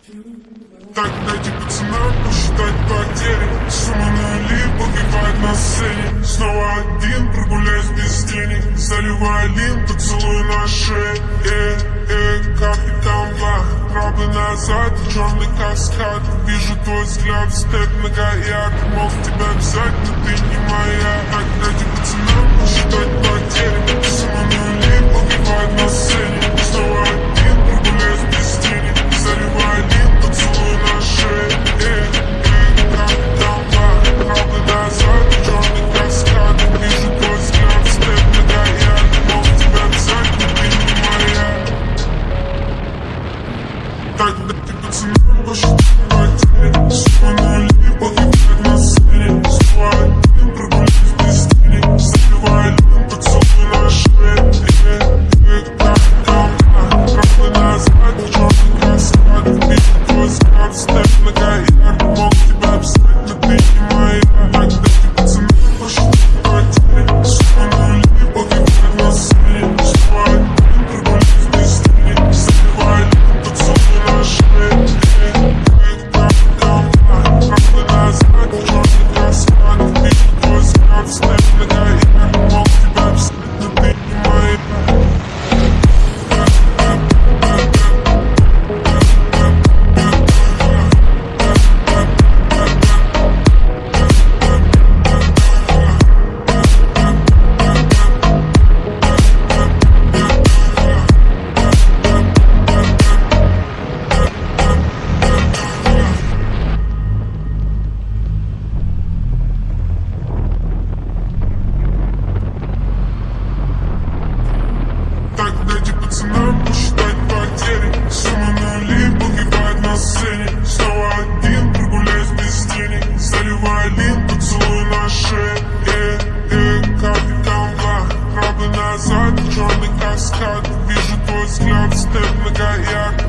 Так дайте пацанам посчитать потери. Сумма нули погибает на сцене. Снова один, прогуляюсь без денег. Заливаю лин, поцелуй на шее. Капли камва, правый назад, черный каскад. Вижу твой взгляд, степ многояд. Мог тебя взять, но ты не моя. Так дайте пацанам посчитать потери. Сумма нули погибает на сцене. Снова один, прогуляюсь без денег. Заливаю лин, поцелуй на шее. Капли камва, правый назад, черный каскад. Вижу твой взгляд, степ многояд. Мог тебя взять, но ты не моя. Так дайте пацанам посчитать потери. Сумма нули погибает на сцене. Снова один, прогуляюсь без денег. Заливаю лин, поцелуй на шее. Капли камва, правый назад, черный каскад. Вижу твой взгляд, степ многояд. Мог тебя взять, но ты не моя. Так дайте пацанам посчитать потери. Сумма нули погибает на сцене. Снова один, прогуляюсь без денег. Заливаю лин, поцелуй на шее. Капли камва, правый назад, черный каскад. Вижу твой взгляд, степ многояд. Мог тебя взять, но ты не моя. Так дайте пацанам посчитать потери. Сумма нули погибает на сцене. Снова один, прогуляюсь без денег. Заливаю лин, поцелуй на шее. Капли камва, правый назад, черный каскад. Вижу твой взгляд, степ многояд.